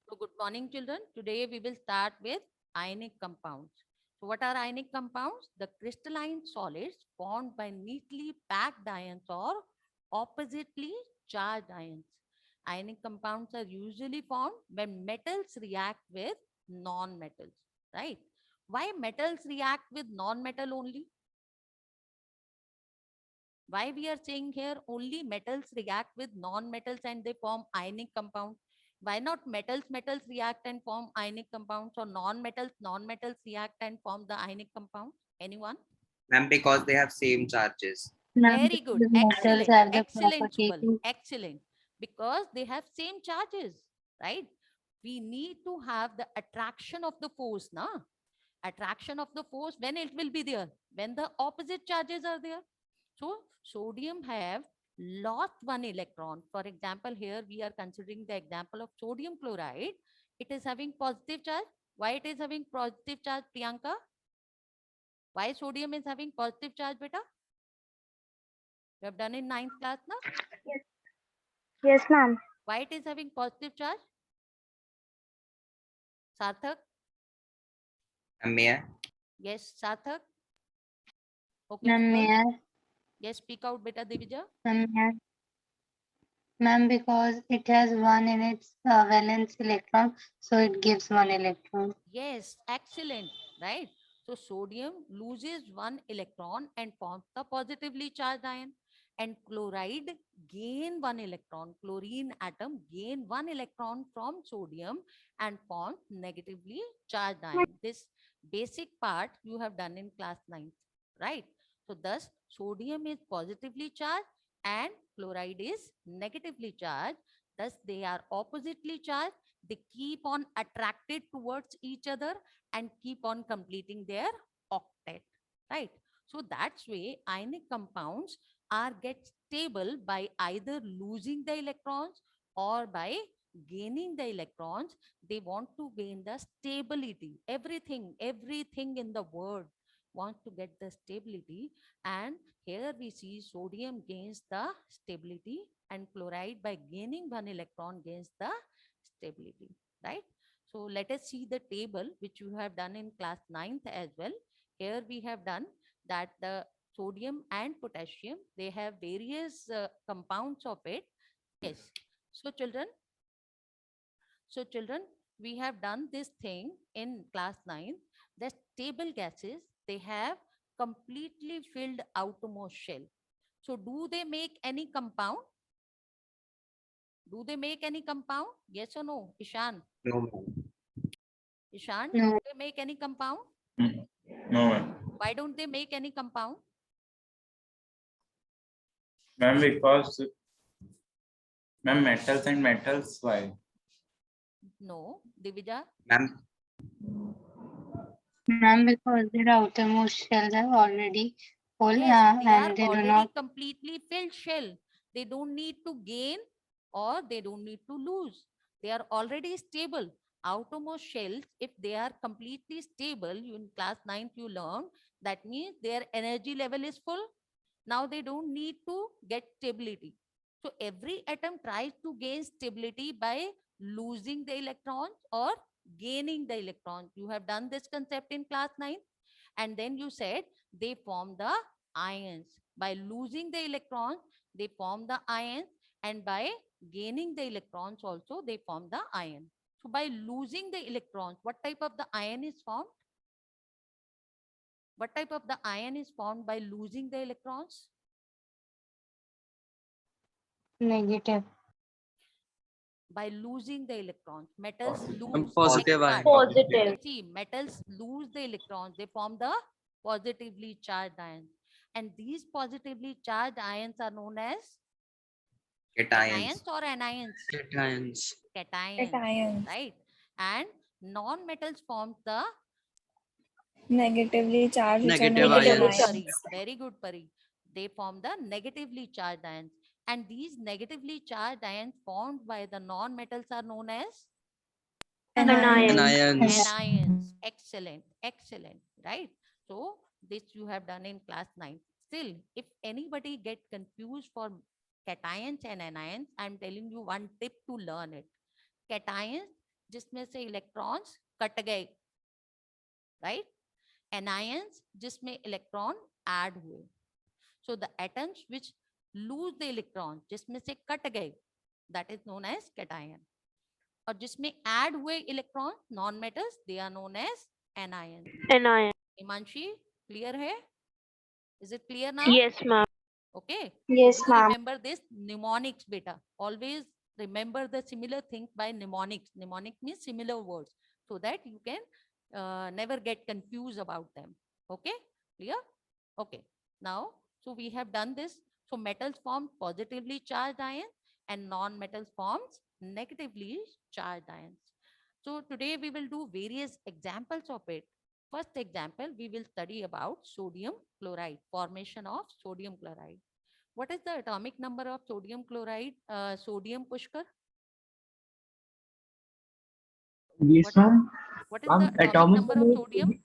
So good morning, children. Today we will start with ionic compounds. So what are ionic compounds? The crystalline solids formed by neatly packed ions or oppositely charged ions. Ionic compounds are usually formed when metals react with non-metals, right? Why metals react with non-metal only? Why we are saying here only metals react with non-metals and they form ionic compounds? Why not metals react and form ionic compounds, or non-metals react and form the ionic compounds? Anyone? Ma'am, because they have same charges. Ma'am, Very good. because metals Excellent. have the Excellent, property Shubal. to Excellent. Because they have same charges, right? We need to have the attraction of the force, na? Attraction of the force, when it will be there? When the opposite charges are there. So sodium have lost one electron. For example, here we are considering the example of sodium chloride. It is having positive charge. Why it is having positive charge, Priyanka? Why sodium is having positive charge, beta? You have done in ninth class, na? Yes, yes, ma'am. Why it is having positive charge? Sarthak? Ma'am, may I? Yes, Sarthak? Okay, Ma'am, Shubal? may I? Yes, speak out, beta Divija. Ma'am, may I? Ma'am, because it has one in its valence electron, so it gives one electron. Yes, excellent, right? So sodium loses one electron and forms the positively charged ion, and chloride gain one electron. Chlorine atom gain one electron from sodium and forms negatively charged ion. This basic part you have done in class 9th, right? So thus sodium is positively charged and chloride is negatively charged. Thus they are oppositely charged. They keep on attracted towards each other and keep on completing their octet, right? So that's way ionic compounds are get stable by either losing the electrons or by gaining the electrons. They want to gain the stability. Everything in the world wants to get the stability, and here we see sodium gains the stability and chloride by gaining one electron gains the stability, right? So let us see the table which you have done in class 9th as well. Here we have done that the sodium and potassium, they have various compounds of it. Yes. So children, we have done this thing in class 9. The stable gases, they have completely filled outermost shell. So do they make any compound? Do they make any compound? Yes or no? Ishan. No, ma'am. Ishan, do No, they make any compound? Mm. No, ma'am. Why don't they make any compound? Ma'am, because ma'am, metals and metals, why? No. Divija? Ma'am, ma'am, because their outermost shells are already full Yes, they are and they do already not. completely filled shell. They don't need to gain or they don't need to lose. They are already stable. Outermost shells, if they are completely stable, you in class 9th you learn, that means their energy level is full. Now they don't need to get stability. So every atom tries to gain stability by losing the electrons or gaining the electrons. You have done this concept in class 9. And then you said they form the ions. By losing the electrons, they form the ions, and by gaining the electrons also, they form the ion. So by losing the electrons, what type of the ion is formed? What type of the ion is formed by losing the electrons? Negative. By losing the electrons, metals Ma'am, lose. Next positive part. ion. Positive. See, metals lose the electrons. They form the positively charged ions. And these positively charged ions are known as Cations. cations or anions? Cations. Cations, Cations. right? And non-metals form the Negatively charged, which are Negative very negative good, ions. Pari. ions. Very good, Pari. They form the negatively charged ions. And these negatively charged ions formed by the non-metals are known as Anions. Anions. anions. Excellent, excellent, right? So this you have done in class 9. Still, if anybody get confused for cations and anions, I'm telling you one tip to learn it. Cations, जिसमें से electrons cut गए, right? Anions जिसमें electron add हुए. So the atoms which lose the electron, जिसमें से cut गए, that is known as cation. और जिसमें ऐड हुए electron, non metals, they are known as anions. Anion. Himanshi, clear है? Is it clear now? Yes, ma'am. Okay. Yes, Do ma'am. remember this mnemonics, beta. Always remember the similar things by mnemonics. Mnemonic means similar words, so that you can never get confused about them. Okay, clear? Okay. Now, so we have done this. So metals form positively charged ions and non-metals forms negatively charged ions. So today we will do various examples of it. First example, we will study about sodium chloride, formation of sodium chloride. What is the atomic number of sodium chloride? Sodium, Pushkar? Yes, What- ma'am. What is the atomic number of sodium?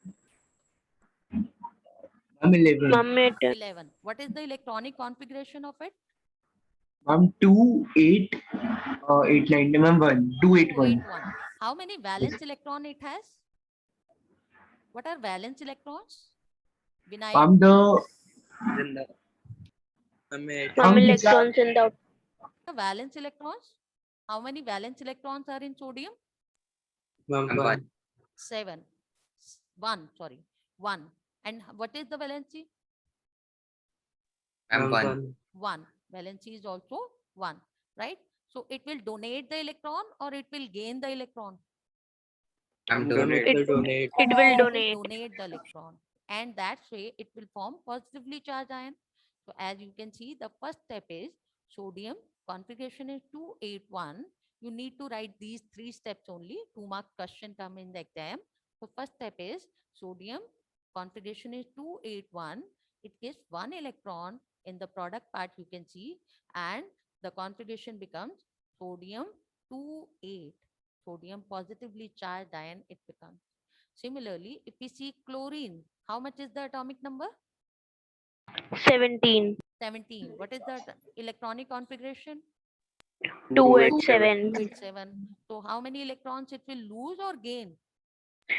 Ma'am, 11. Ma'am, it 11. What is the electronic configuration of it? Ma'am, 2, 8, 8, 9. Ma'am, 1, 2, 8, 1. 281. How many valence electron it has? What are valence electrons? Vinayak? Ma'am, Then the ma'am, these are- electrons in the The valence electrons? How many valence electrons are in sodium? one. 7. 1, sorry. 1. And what is the valency? Ma'am, one. 1. Valency is also 1, right? So it will donate the electron or it will gain the electron? Ma'am, donate. it will donate. Donate the electron, and that way it will form positively charged ion. So as you can see, the first step is sodium configuration is 281. You need to write these 3 steps only. 2-mark question come in the exam. So first step is sodium configuration is 281. It gives 1 electron in the product part, you can see, and the configuration becomes sodium 28. Sodium positively charged ion it becomes. Similarly, if we see chlorine, how much is the atomic number? 17. 17. What is the electronic configuration? 287. 287. So how many electrons it will lose or gain?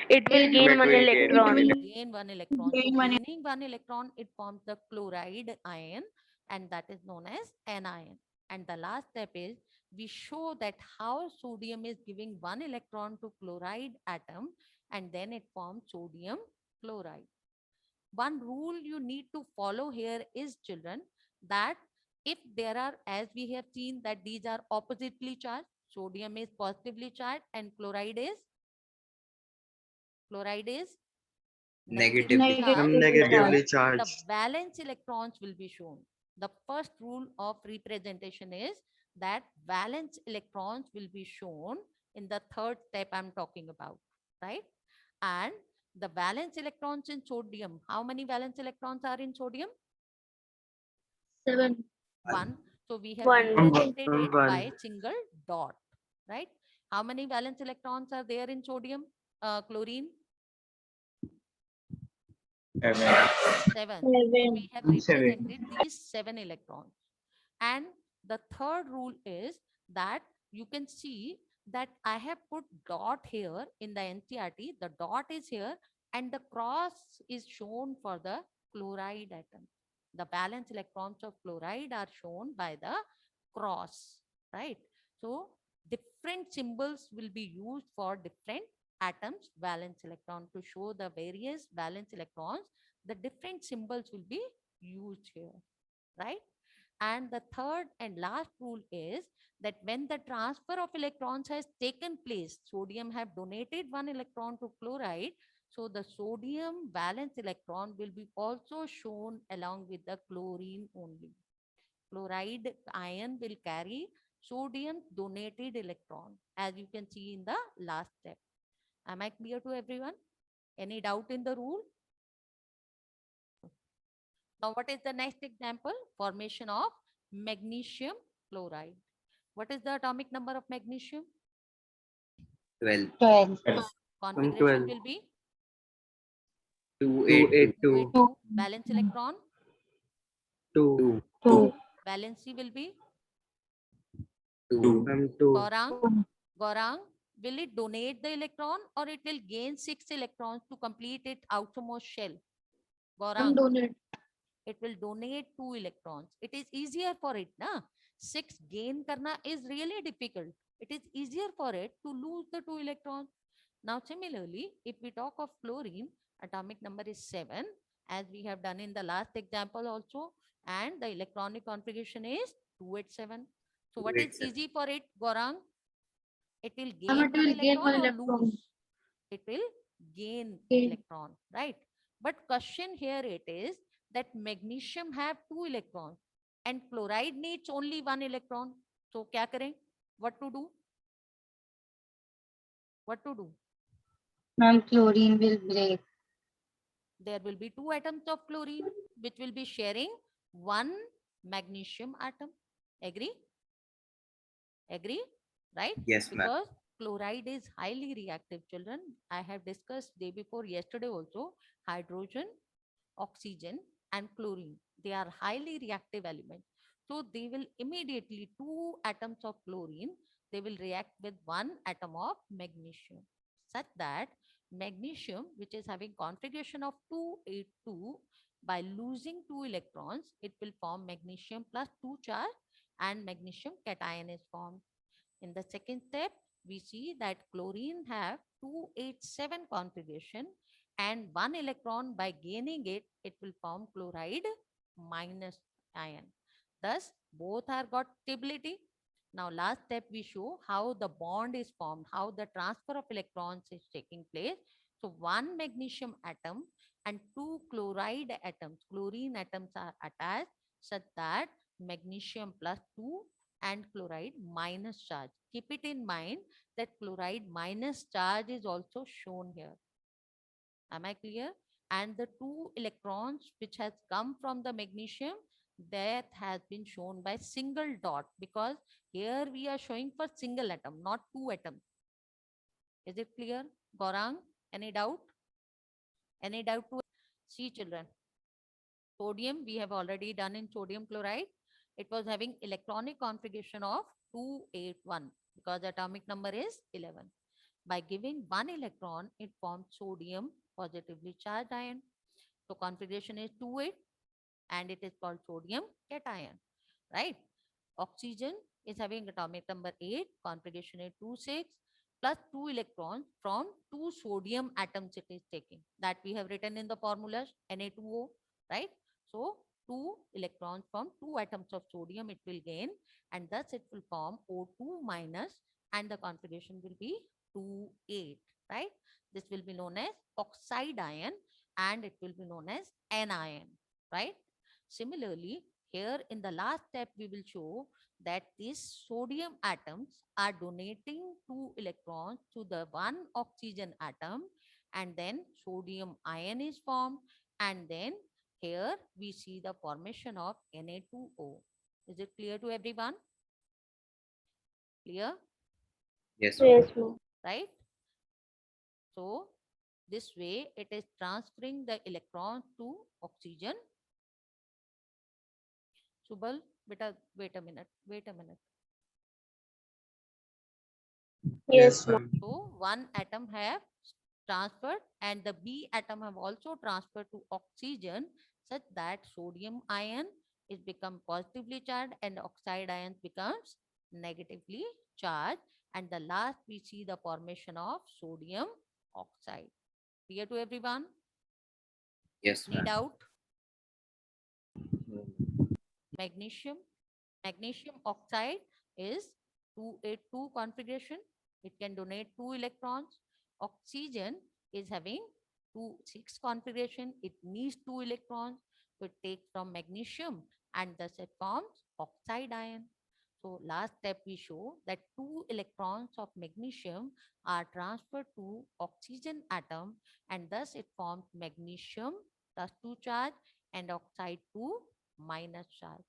It will gain 1 electron. Gain 1 electron. So gaining 1 electron, it forms the chloride ion, and that is known as anion. And the last step is we show that how sodium is giving 1 electron to chloride atom, and then it forms sodium chloride. One rule you need to follow here is, children, that if there are, as we have seen, that these are oppositely charged, sodium is positively charged and chloride is Negatively charged, Negatively the valence electrons will be shown. The first rule of representation is that valence electrons will be shown in the third step I'm talking about, right? And the valence electrons in sodium, how many valence electrons are in sodium? 7. 1. So we have One. represented One. it by a single dot, right? How many valence electrons are there in sodium? Chlorine? 7. 7. So we have Seven. represented these 7 electrons. And the third rule is that you can see that I have put dot here in the NCERT. The dot is here and the cross is shown for the chloride atom. The valence electrons of chloride are shown by the cross, right? So different symbols will be used for different atoms valence electron to show the various valence electrons. The different symbols will be used here, right? And the third and last rule is that when the transfer of electrons has taken place, sodium have donated 1 electron to chloride. So the sodium valence electron will be also shown along with the chlorine only. Chloride ion will carry sodium donated electron, as you can see in the last step. Am I clear to everyone? Any doubt in the rule? Now, what is the next example? Formation of magnesium chloride. What is the atomic number of magnesium? 12. 12. Configuration will be 282. 282. Valence electron, 2. 2. valency will be 2. Gaurang. will it donate the electron or it will gain 6 electrons to complete its outermost shell? Gaurang, Donate. it will donate 2 electrons. It is easier for it, na? 6 gain karna is really difficult. It is easier for it to lose the 2 electrons. Now, similarly, if we talk of fluorine, atomic number is 7, as we have done in the last example also, and the electronic configuration is 287. So, what is 287. easy for it, Gaurang? It will Ma'am, gain it one will gain electron one or electron. lose? It will gain Gain. electron, right? But question here it is that magnesium have 2 electrons and chloride needs only 1 electron. So, kya kare? What to do? What to do? Ma'am, chlorine will break. There will be 2 atoms of chlorine which will be sharing 1 magnesium atom. Agree? Agree? Right? Yes, ma'am. Because chloride is highly reactive, children. I have discussed day before yesterday also. Hydrogen, oxygen and chlorine, they are highly reactive elements. So they will immediately 2 atoms of chlorine, they will react with 1 atom of magnesium, such that magnesium, which is having configuration of 282, by losing 2 electrons, it will form magnesium plus 2 charge and magnesium cation is formed. In the second step, we see that chlorine have 287 configuration and 1 electron by gaining it, it will form chloride minus ion. Thus, both are got stability. Now, last step we show how the bond is formed, how the transfer of electrons is taking place. So, 1 magnesium atom and 2 chloride atoms, chlorine atoms are attached such that magnesium plus 2 and chloride minus charge. Keep it in mind that chloride minus charge is also shown here. Am I clear? And the 2 electrons which has come from the magnesium, that has been shown by single dot, because here we are showing for single atom, not 2 atoms. Is it clear? Gaurang, any doubt? Any doubt to see, children? Sodium, we have already done in sodium chloride. It was having electronic configuration of 281 because atomic number is 11. By giving 1 electron, it forms sodium positively charged ion. So configuration is 28 and it is called sodium cation, right? Oxygen is having atomic number 8, configuration is 26 plus 2 electrons from 2 sodium atoms it is taking. That we have written in the formulas Na2O, right? So 2 electrons from 2 atoms of sodium it will gain and thus it will form O2 minus and the configuration will be 28, right? This will be known as oxide ion and it will be known as anion, right? Similarly, here in the last step, we will show that these sodium atoms are donating 2 electrons to the 1 oxygen atom and then sodium ion is formed and then here we see the formation of Na2O. Is it clear to everyone? Clear? Yes, ma'am. Yes, ma'am. Right? So this way it is transferring the electron to oxygen. Subal, beta, wait a minute, wait a minute. Yes, ma'am. So one atom have transferred and the B atom have also transferred to oxygen such that sodium ion is become positively charged and oxide ion becomes negatively charged. And the last we see the formation of sodium oxide. Clear to everyone? Yes, Any ma'am. doubt? Magnesium. Magnesium oxide is 282 configuration. It can donate 2 electrons. Oxygen is having 6 configuration. It needs 2 electrons. So it takes from magnesium and thus it forms oxide ion. So last step we show that 2 electrons of magnesium are transferred to oxygen atom and thus it forms magnesium plus 2 charge and oxide 2 minus charge.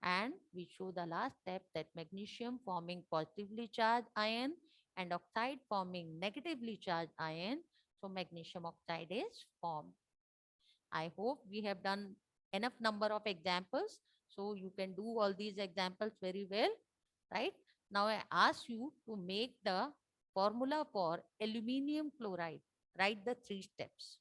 And we show the last step that magnesium forming positively charged ion and oxide forming negatively charged ion. So magnesium oxide is formed. I hope we have done enough number of examples. So you can do all these examples very well, right? Now I ask you to make the Formula for aluminium chloride. Write the 3 steps.